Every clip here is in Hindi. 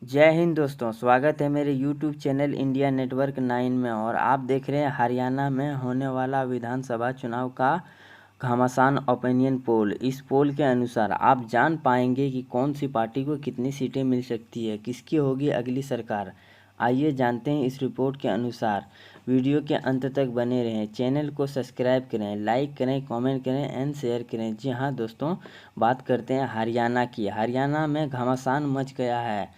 जय हिंद दोस्तों, स्वागत है मेरे YouTube चैनल इंडिया नेटवर्क 9 में। और आप देख रहे हैं हरियाणा में होने वाला विधानसभा चुनाव का घमासान ओपिनियन पोल। इस पोल के अनुसार आप जान पाएंगे कि कौन सी पार्टी को कितनी सीटें मिल सकती है, किसकी होगी अगली सरकार। आइए जानते हैं इस रिपोर्ट के अनुसार। वीडियो के अंत तक बने रहें, चैनल को सब्सक्राइब करें, लाइक करें, कमेंट करें एंड शेयर करें। जी हाँ दोस्तों, बात करते हैं हरियाणा की। हरियाणा में घमासान मच गया है।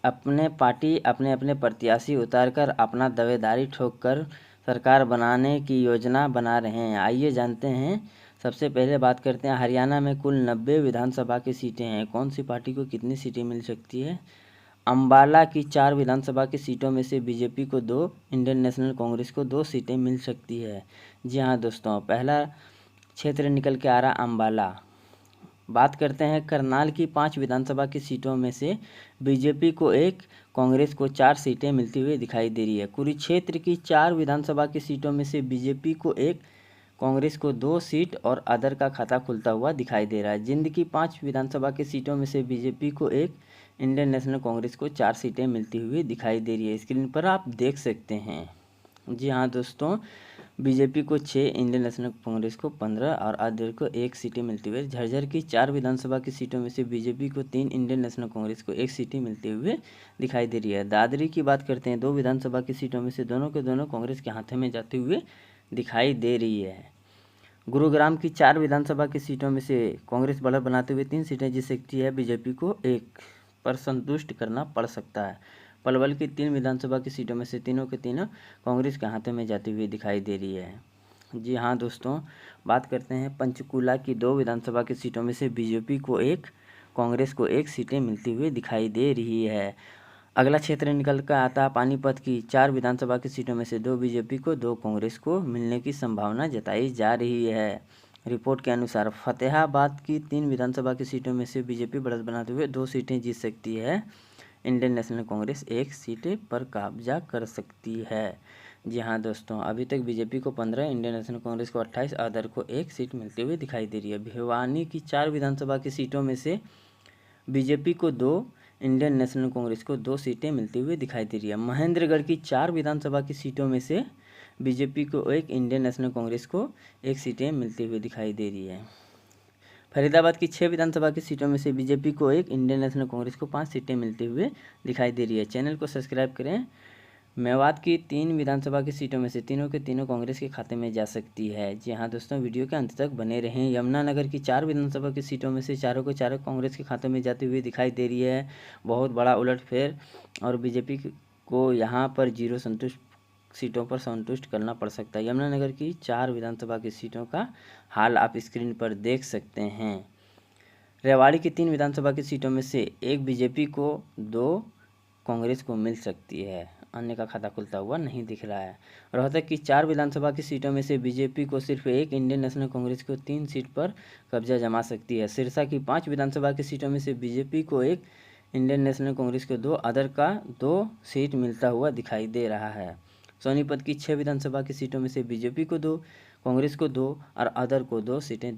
अपने पार्टी अपने अपने प्रत्याशी उतारकर अपना दावेदारी ठोक कर सरकार बनाने की योजना बना रहे हैं। आइए जानते हैं। सबसे पहले बात करते हैं हरियाणा में कुल 90 विधानसभा की सीटें हैं। कौन सी पार्टी को कितनी सीटें मिल सकती है। अंबाला की 4 विधानसभा की सीटों में से बीजेपी को 2, इंडियन नेशनल कांग्रेस को 2 सीटें मिल सकती है। जी हाँ दोस्तों, पहला क्षेत्र निकल के आ रहा अंबाला। बात करते हैं करनाल की 5 विधानसभा की सीटों में से बीजेपी को 1, कांग्रेस को 4 सीटें मिलती हुई दिखाई दे रही है। कुरुक्षेत्र की 4 विधानसभा की सीटों में से बीजेपी को 1, कांग्रेस को 2 सीट और अदर का खाता खुलता हुआ दिखाई दे रहा है। जिंद की 5 विधानसभा की सीटों में से बीजेपी को 1, इंडियन नेशनल कांग्रेस को 4 सीटें मिलती हुई दिखाई दे रही है। स्क्रीन पर आप देख सकते हैं। जी हाँ दोस्तों, बीजेपी को 6, इंडियन नेशनल कांग्रेस को 15 और अदर को 1 सीटें मिलती हुई। झज्जर की 4 विधानसभा की सीटों में से बीजेपी को 3, इंडियन नेशनल कांग्रेस को 1 सीटें मिलते हुए दिखाई दे रही है। दादरी की बात करते हैं, 2 विधानसभा की सीटों में से दोनों के दोनों कांग्रेस के हाथों में जाते हुए दिखाई दे रही है। गुरुग्राम की 4 विधानसभा की सीटों में से कांग्रेस बढ़त बनाते हुए 3 सीटें जीत सकती है। बीजेपी को 1 पर संतुष्ट करना पड़ सकता है। पलवल की 3 विधानसभा की सीटों में से तीनों के तीनों कांग्रेस के हाथों में जाती हुई दिखाई दे रही है। जी हाँ दोस्तों, बात करते हैं पंचकूला की 2 विधानसभा की सीटों में से बीजेपी को 1, कांग्रेस को 1 सीटें मिलती हुई दिखाई दे रही है। अगला क्षेत्र निकल कर आता है पानीपत की 4 विधानसभा की सीटों में से 2 बीजेपी को, 2 कांग्रेस को मिलने की संभावना जताई जा रही है। रिपोर्ट के अनुसार फतेहाबाद की 3 विधानसभा की सीटों में से बीजेपी बढ़त बनाते हुए 2 सीटें जीत सकती है। इंडियन नेशनल कांग्रेस 1 सीट पर कब्जा कर सकती है। जी हाँ दोस्तों, अभी तक बीजेपी को 15, इंडियन नेशनल कांग्रेस को 28, अदर को 1 सीट मिलती हुई दिखाई दे रही है। भिवानी की 4 विधानसभा की सीटों में से बीजेपी को 2, इंडियन नेशनल कांग्रेस को 2 सीटें मिलती हुई दिखाई दे रही है। महेंद्रगढ़ की 4 विधानसभा की सीटों में से बीजेपी को 1, इंडियन नेशनल कांग्रेस को 1 सीटें मिलती हुई दिखाई दे रही है। फरीदाबाद की 6 विधानसभा की सीटों में से बीजेपी को 1, इंडियन नेशनल कांग्रेस को 5 सीटें मिलते हुए दिखाई दे रही है। चैनल को सब्सक्राइब करें। मेवात की 3 विधानसभा की सीटों में से तीनों के तीनों कांग्रेस के खाते में जा सकती है। जी हाँ दोस्तों, वीडियो के अंत तक बने रहें। यमुनानगर की 4 विधानसभा की सीटों में से चारों को चारों कांग्रेस के खाते में जाती हुई दिखाई दे रही है। बहुत बड़ा उलटफेर और बीजेपी को यहाँ पर 0 सीटों पर संतुष्ट करना पड़ सकता है। यमुनानगर की 4 विधानसभा की सीटों का हाल आप स्क्रीन पर देख सकते हैं। रेवाड़ी की 3 विधानसभा की सीटों में से 1 बीजेपी को, 2 कांग्रेस को मिल सकती है। अन्य का खाता खुलता हुआ नहीं दिख रहा है। रोहतक की 4 विधानसभा की सीटों में से बीजेपी को सिर्फ 1, इंडियन नेशनल कांग्रेस को 3 सीट पर कब्जा जमा सकती है। सिरसा की 5 विधानसभा की सीटों में से बीजेपी को 1, इंडियन नेशनल कांग्रेस को 2, अदर का 2 सीट मिलता हुआ दिखाई दे रहा है। सोनीपत की 6 विधानसभा की सीटों में से बीजेपी को 2, कांग्रेस को 2 और अदर को 2 सीटें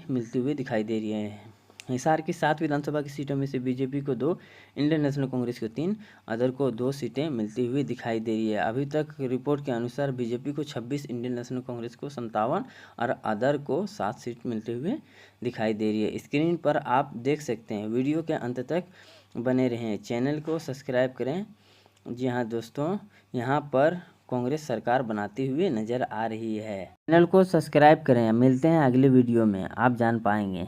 मिलती हुई दिखाई दे रही हैं। हिसार की 7 विधानसभा की सीटों में से बीजेपी को 2, इंडियन नेशनल कांग्रेस को 3, अदर को 2 सीटें मिलती हुई दिखाई दे रही है। अभी तक रिपोर्ट के अनुसार बीजेपी को 26, इंडियन नेशनल कांग्रेस को 57 और अदर को 7 सीट मिलते हुए दिखाई दे रही है। स्क्रीन पर आप देख सकते हैं। वीडियो के अंत तक बने रहें, चैनल को सब्सक्राइब करें। जी हाँ दोस्तों, यहाँ पर कांग्रेस सरकार बनाती हुई नज़र आ रही है। चैनल को सब्सक्राइब करें। मिलते हैं अगले वीडियो में, आप जान पाएंगे।